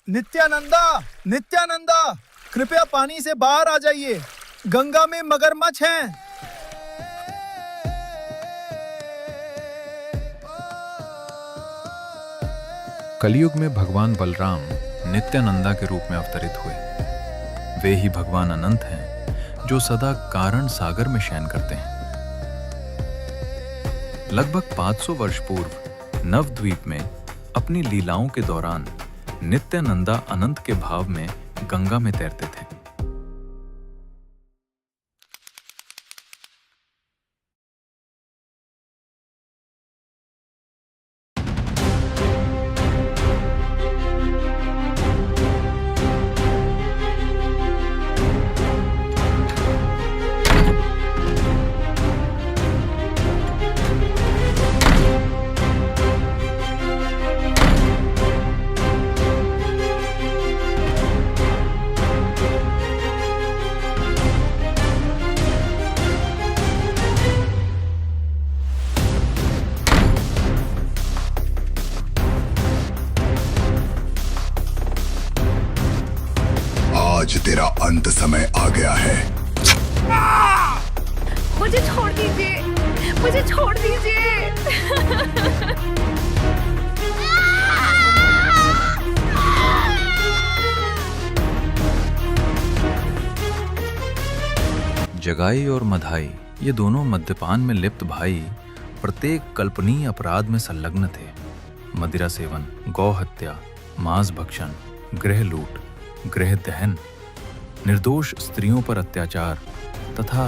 नित्यानंदा, नित्यानंदा, कृपया पानी से बाहर आ जाइए। गंगा में मगरमच्छ हैं। कलयुग में भगवान बलराम नित्यानंदा के रूप में अवतरित हुए। वे ही भगवान अनंत हैं जो सदा कारण सागर में शयन करते हैं। लगभग 500 वर्ष पूर्व नवद्वीप में अपनी लीलाओं के दौरान नित्यानंदा अनंत के भाव में गंगा में तैरते थे। आज तेरा अंत समय आ गया है। मुझे छोड़ दीजिए, मुझे छोड़ दीजिए। जगाई और मधाई, ये दोनों मद्यपान में लिप्त भाई प्रत्येक कल्पनीय अपराध में संलग्न थे। मदिरा सेवन, गौ हत्या, मांस भक्षण, गृह लूट, गृह दहन, निर्दोष स्त्रियों पर अत्याचार तथा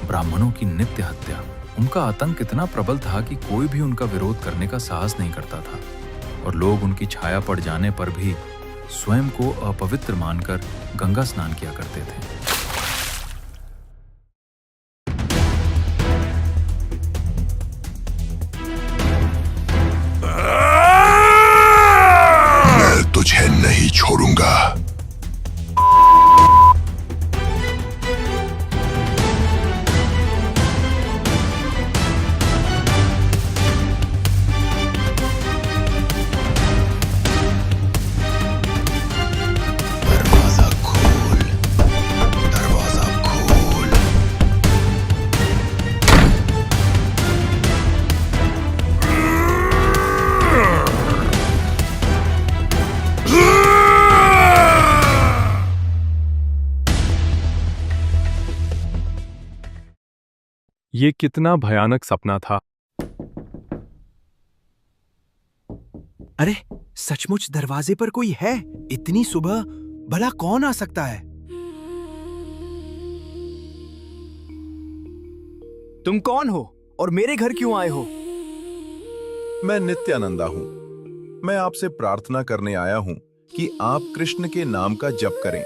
ब्राह्मणों की नित्य हत्या। उनका आतंक इतना प्रबल था कि कोई भी उनका विरोध करने का साहस नहीं करता था और लोग उनकी छाया पड़ जाने पर भी स्वयं को अपवित्र मानकर गंगा स्नान किया करते थे। मैं तुझे नहीं छोड़ूंगा। दरवाजा खोल, दरवाजा खोल। ये कितना भयानक सपना था। अरे सचमुच दरवाजे पर कोई है। इतनी सुबह भला कौन आ सकता है? तुम कौन हो और मेरे घर क्यों आए हो? मैं नित्यानंदा हूँ। मैं आपसे प्रार्थना करने आया हूँ कि आप कृष्ण के नाम का जप करें,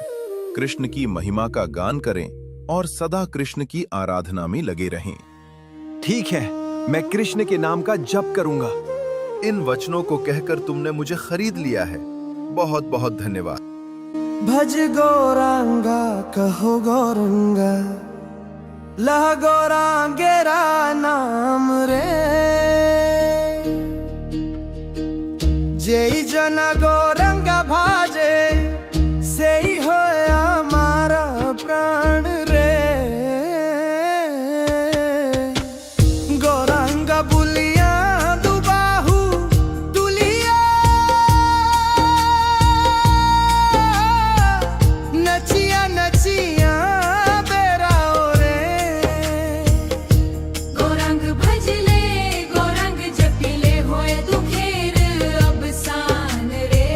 कृष्ण की महिमा का गान करें और सदा कृष्ण की आराधना में लगे रहें। ठीक है, मैं कृष्ण के नाम का जप करूंगा। इन वचनों को कहकर तुमने मुझे खरीद लिया है। बहुत बहुत धन्यवाद। भज गौरांगा कहो गौरंगा, लह गौरांगेरा नाम रे। जेई जना गौरंगा भाजे, से ही हो हमारा प्राण रे। गौरांगा बुलिया दुबाहु दुलिया, नचिया नचिया बेराओ रे। गौरंग भजले, गौरंग जपिले, होए दुखेर अब सान रे।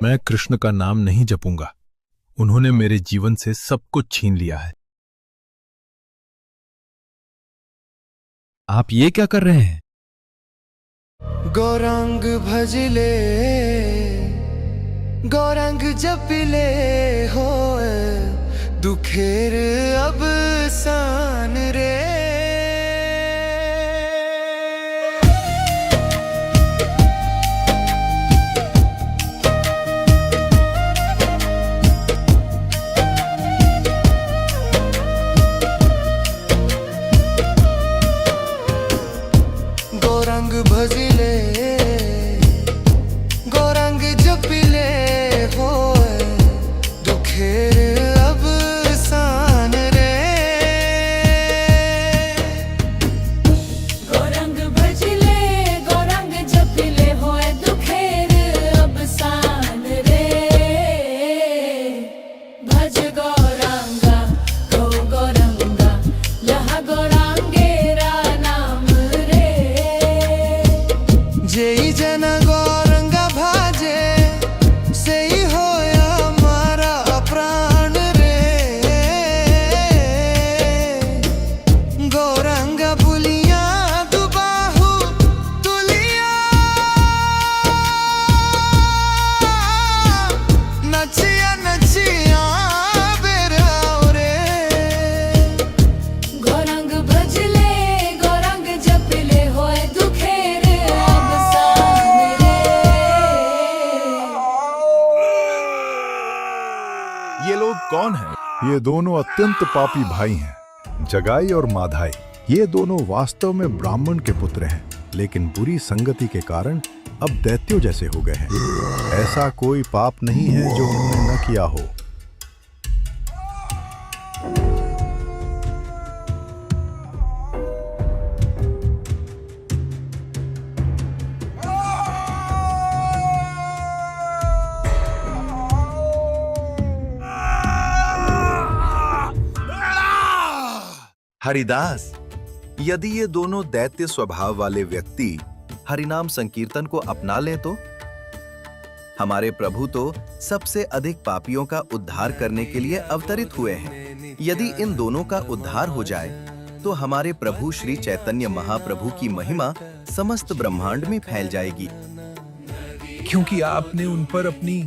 मैं कृष्ण का नाम नहीं जपूंगा। उन्होंने मेरे जीवन से सब कुछ छीन लिया है। आप ये क्या कर रहे हैं? गौरंग भजले, गौरंग जपिले, हो दुखेर अब सान रे। गौरंग भजले, गौरंग जपिले, कौन है? ये दोनों अत्यंत पापी भाई हैं, जगाई और माधाई। ये दोनों वास्तव में ब्राह्मण के पुत्र हैं, लेकिन बुरी संगति के कारण अब दैत्यों जैसे हो गए हैं। ऐसा कोई पाप नहीं है जो उन्होंने न किया हो। हरिदास, यदि ये दोनों दैत्य स्वभाव वाले व्यक्ति हरिनाम संकीर्तन को अपना लें तो हमारे प्रभु तो सबसे अधिक पापियों का उद्धार करने के लिए अवतरित हुए हैं। यदि इन दोनों का उद्धार हो जाए तो हमारे प्रभु श्री चैतन्य महाप्रभु की महिमा समस्त ब्रह्मांड में फैल जाएगी। क्योंकि आपने उन पर अपनी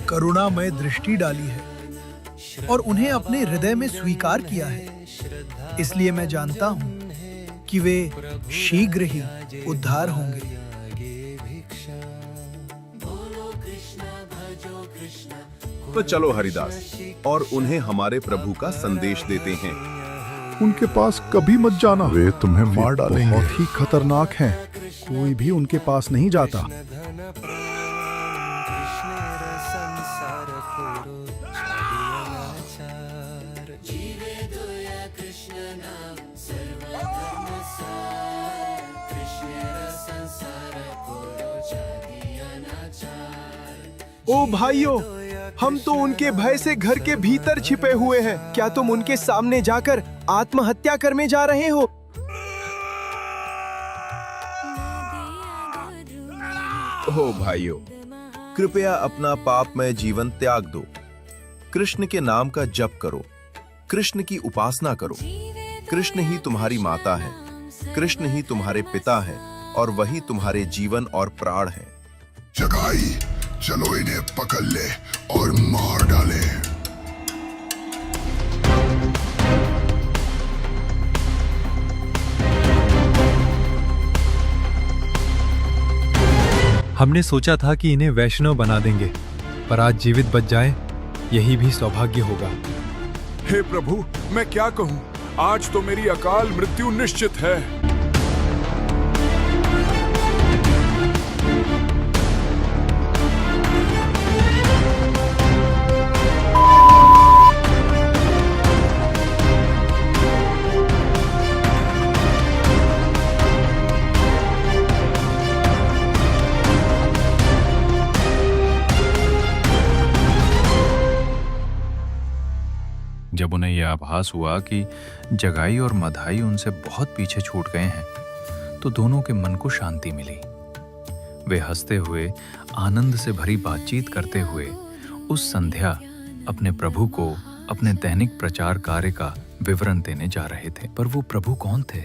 करुणामय दृष्टि डाली है और उन्हें अपने हृदय में स्वीकार किया है, इसलिए मैं जानता हूँ कि वे शीघ्र ही उद्धार होंगे। तो चलो हरिदास और उन्हें हमारे प्रभु का संदेश देते हैं। उनके पास कभी मत जाना, वे तुम्हें मार डालेंगे। बहुत ही खतरनाक हैं, कोई भी उनके पास नहीं जाता। ओ भाइयों, हम तो उनके भय से घर के भीतर छिपे हुए हैं। क्या तुम उनके सामने जाकर आत्महत्या करने जा रहे हो? ओ भाइयों, कृपया अपना पापमय जीवन त्याग दो। कृष्ण के नाम का जप करो, कृष्ण की उपासना करो। कृष्ण ही तुम्हारी माता है, कृष्ण ही तुम्हारे पिता है और वही तुम्हारे जीवन और प्राण है। जगाई, चलो इन्हें पकड़ ले और मार डाले। हमने सोचा था कि इन्हें वैष्णव बना देंगे, पर आज जीवित बच जाए यही भी सौभाग्य होगा। हे प्रभु, मैं क्या कहूँ, आज तो मेरी अकाल मृत्यु निश्चित है। जब उन्हें यह आभास हुआ कि जगाई और मधाई उनसे बहुत पीछे छूट गए हैं, तो दोनों के मन को शांति मिली। वे हंसते हुए, आनंद से भरी बातचीत करते हुए उस संध्या अपने प्रभु को अपने दैनिक प्रचार कार्य का विवरण देने जा रहे थे। पर वो प्रभु कौन थे?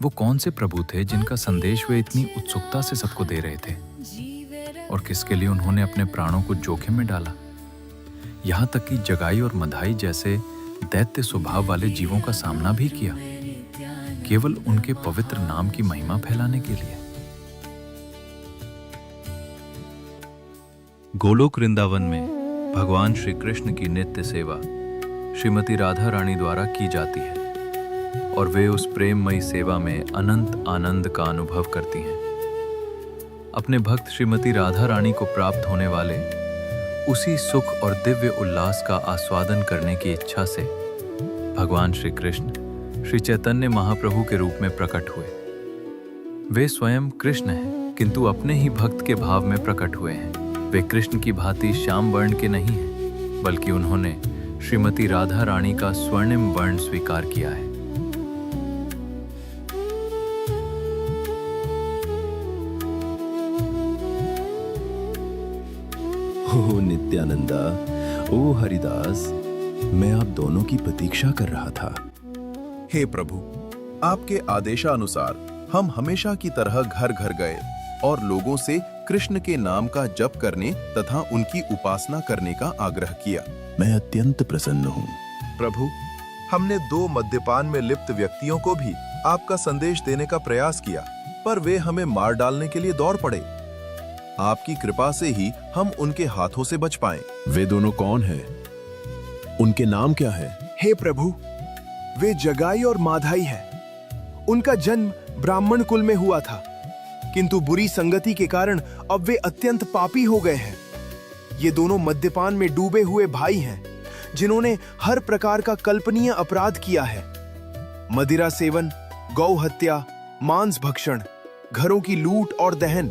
वो कौन से प्रभु थे जिनका संदेश वे इतनी उत्सुकता से सबको दे रहे थे? और किसके लिए उन्होंने अपने प्राणों को जोखिम में डाला? यहाँ तक कि जगाई और मधाई जैसे दैत्य स्वभाव वाले जीवों का सामना भी किया, केवल उनके पवित्र नाम की महिमा फैलाने के लिए। गोलोक वृंदावन में भगवान श्री कृष्ण की नित्य सेवा श्रीमती राधा रानी द्वारा की जाती है और वे उस प्रेममयी सेवा में अनंत आनंद का अनुभव करती हैं। अपने भक्त श्रीमती राधा रानी को प्राप्त होने वाले उसी सुख और दिव्य उल्लास का आस्वादन करने की इच्छा से भगवान श्री कृष्ण श्री चैतन्य महाप्रभु के रूप में प्रकट हुए। वे स्वयं कृष्ण हैं, किंतु अपने ही भक्त के भाव में प्रकट हुए हैं। वे कृष्ण की भांति श्याम वर्ण के नहीं हैं, बल्कि उन्होंने श्रीमती राधा रानी का स्वर्णिम वर्ण स्वीकार किया है। ओ नित्यानंदा, ओ हरिदास, मैं आप दोनों की प्रतीक्षा कर रहा था। हे प्रभु, आपके आदेशानुसार हम हमेशा की तरह घर घर गए और लोगों से कृष्ण के नाम का जप करने तथा उनकी उपासना करने का आग्रह किया। मैं अत्यंत प्रसन्न हूँ। प्रभु, हमने 2 मद्यपान में लिप्त व्यक्तियों को भी आपका संदेश देने का प्रयास किया, पर वे हमें मार डालने के लिए दौड़ पड़े। आपकी कृपा से ही हम उनके हाथों से बच पाए। वे दोनों कौन हैं? उनके नाम क्या है? हे प्रभु, वे जगाई और माधाई है। उनका जन्म ब्राह्मण कुल में हुआ था, किंतु बुरी संगति के कारण अब वे अत्यंत पापी हो गए हैं। ये दोनों मद्यपान में डूबे हुए भाई हैं, जिन्होंने हर प्रकार का कल्पनीय अपराध किया है। मदिरा सेवन, गौ हत्या, मांस भक्षण, घरों की लूट और दहन,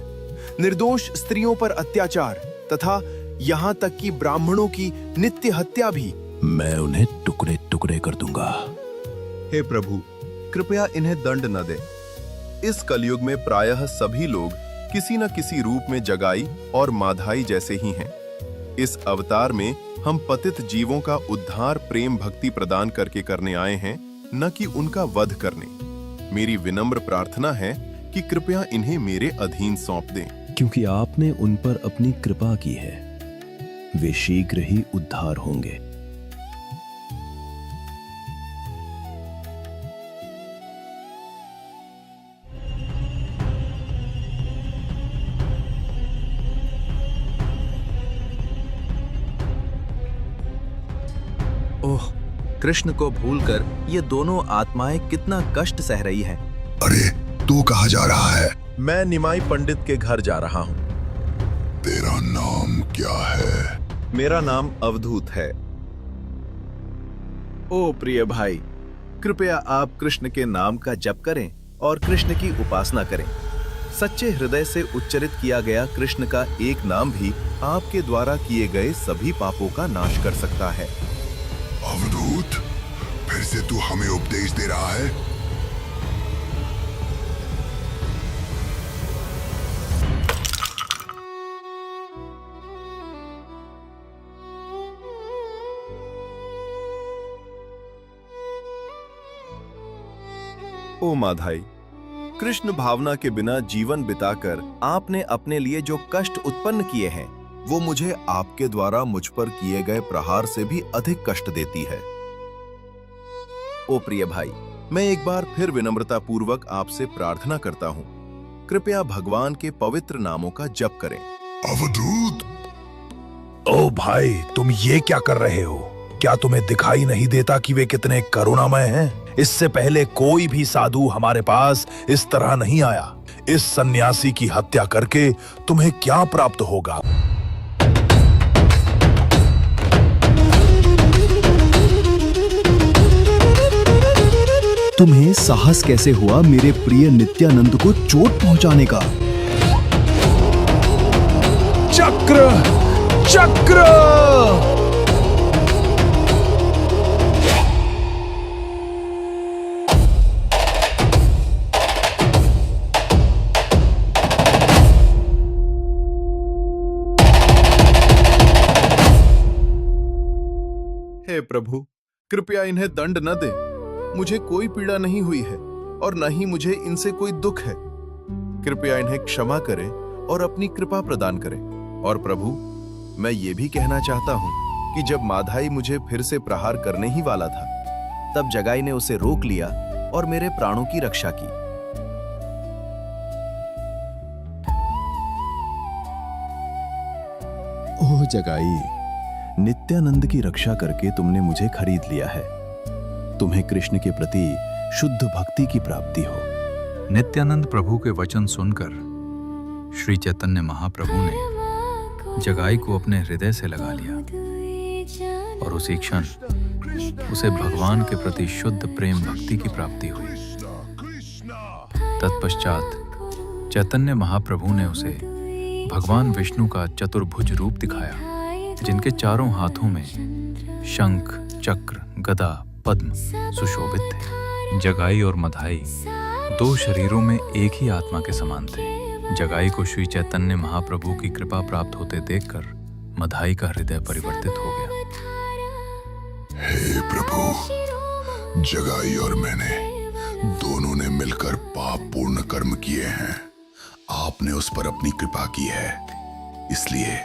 निर्दोष स्त्रियों पर अत्याचार तथा यहाँ तक कि ब्राह्मणों की नित्य हत्या भी। मैं उन्हें टुकड़े टुकड़े कर दूंगा। हे प्रभु, कृपया इन्हें दंड न दे। इस कलयुग में प्रायः सभी लोग किसी न किसी रूप में जगाई और माधाई जैसे ही हैं। इस अवतार में हम पतित जीवों का उद्धार प्रेम भक्ति प्रदान करके करने आए हैं, न कि उनका वध करने। मेरी विनम्र प्रार्थना है कि कृपया इन्हें मेरे अधीन सौंप दें। क्योंकि आपने उन पर अपनी कृपा की है, वे शीघ्र ही उद्धार होंगे। ओह, कृष्ण को भूलकर ये दोनों आत्माएं कितना कष्ट सह रही हैं। अरे तू कहाँ जा रहा है? मैं निमाई पंडित के घर जा रहा हूँ। तेरा नाम क्या है? मेरा नाम अवधूत है। ओ प्रिय भाई, कृपया आप कृष्ण के नाम का जप करें और कृष्ण की उपासना करें। सच्चे हृदय से उच्चरित किया गया कृष्ण का एक नाम भी आपके द्वारा किए गए सभी पापों का नाश कर सकता है। अवधूत, फिर से तू हमें उपदेश दे रहा है? ओ माधाई, कृष्ण भावना के बिना जीवन बिताकर आपने अपने लिए जो कष्ट उत्पन्न किए हैं, वो मुझे आपके द्वारा मुझ पर किए गए प्रहार से भी अधिक कष्ट देती है। ओ प्रिय भाई, मैं एक बार फिर विनम्रता पूर्वक आपसे प्रार्थना करता हूँ, कृपया भगवान के पवित्र नामों का जप करें। अवधूत, ओ भाई, तुम ये क्या कर रहे हो? क्या तुम्हें दिखाई नहीं देता कि वे कितने करुणामय हैं? इससे पहले कोई भी साधु हमारे पास इस तरह नहीं आया। इस सन्यासी की हत्या करके तुम्हें क्या प्राप्त होगा? तुम्हें साहस कैसे हुआ मेरे प्रिय नित्यानंद को चोट पहुंचाने का? चक्र चक्र! हे प्रभु, कृपया इन्हें दंड न दे। मुझे कोई पीड़ा नहीं हुई है और न ही मुझे इनसे कोई दुख है। कृपया इन्हें क्षमा करें और अपनी कृपा प्रदान करें। और प्रभु, मैं ये भी कहना चाहता हूँ कि जब माधाई मुझे फिर से प्रहार करने ही वाला था, तब जगाई ने उसे रोक लिया और मेरे प्राणों की रक्षा की। ओह जगाई, नित्यानंद की रक्षा करके तुमने मुझे खरीद लिया है। तुम्हें कृष्ण के प्रति शुद्ध भक्ति की प्राप्ति हो। नित्यानंद प्रभु के वचन सुनकर श्री चैतन्य महाप्रभु ने जगाई को अपने हृदय से लगा लिया और उसी क्षण उसे भगवान के प्रति शुद्ध प्रेम भक्ति की प्राप्ति हुई। तत्पश्चात चैतन्य महाप्रभु ने उसे भगवान विष्णु का चतुर्भुज रूप दिखाया, जिनके चारों हाथों में शंख, चक्र, गदा, पद्म सुशोभित थे। जगाई और मधाई दो शरीरों में एक ही आत्मा के समान थे। जगाई को श्री चैतन्य महाप्रभु की कृपा प्राप्त होते देखकर मधाई का हृदय परिवर्तित हो गया। हे प्रभु, जगाई और मैंने दोनों ने मिलकर पाप पूर्ण कर्म किए हैं। आपने उस पर अपनी कृपा की है, इसलिए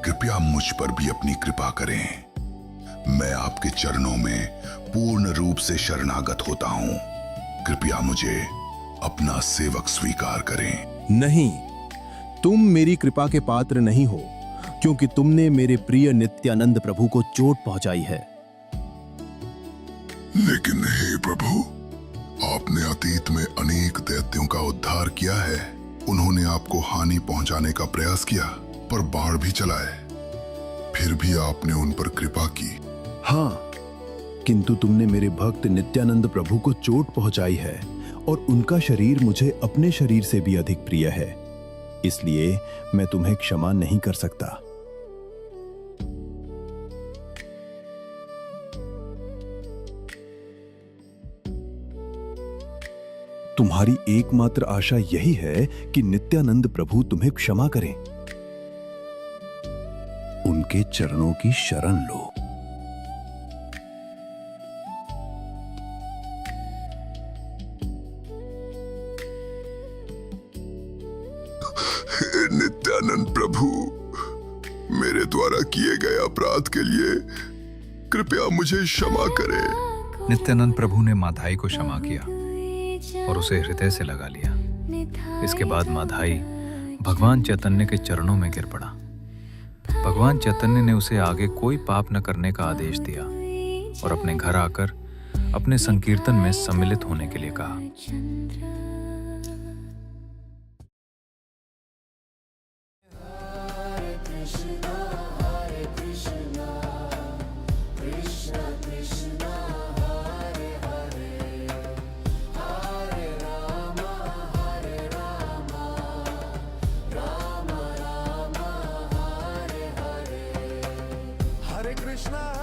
कृपया मुझ पर भी अपनी कृपा करें। मैं आपके चरणों में पूर्ण रूप से शरणागत होता हूँ। कृपया मुझे अपना सेवक स्वीकार करें। नहीं, तुम मेरी कृपा के पात्र नहीं हो, क्योंकि तुमने मेरे प्रिय नित्यानंद प्रभु को चोट पहुंचाई है। लेकिन हे प्रभु, आपने अतीत में अनेक दैत्यों का उद्धार किया है। उन्होंने आपको हानि पहुंचाने का प्रयास किया, पर बाढ़ भी चलाए, फिर भी आपने उन पर कृपा की। हाँ, किंतु तुमने मेरे भक्त नित्यानंद प्रभु को चोट पहुंचाई है और उनका शरीर मुझे अपने शरीर से भी अधिक प्रिय है, इसलिए मैं तुम्हें क्षमा नहीं कर सकता। तुम्हारी एकमात्र आशा यही है कि नित्यानंद प्रभु तुम्हें क्षमा करें। उनके चरणों की शरण लो। हे नित्यानंद प्रभु, मेरे द्वारा किए गए अपराध के लिए कृपया मुझे क्षमा करें। नित्यानंद प्रभु ने माधाई को क्षमा किया और उसे हृदय से लगा लिया। इसके बाद माधाई भगवान चैतन्य के चरणों में गिर पड़ा। भगवान चैतन्य ने उसे आगे कोई पाप न करने का आदेश दिया और अपने घर आकर अपने संकीर्तन में सम्मिलित होने के लिए कहा। Krishna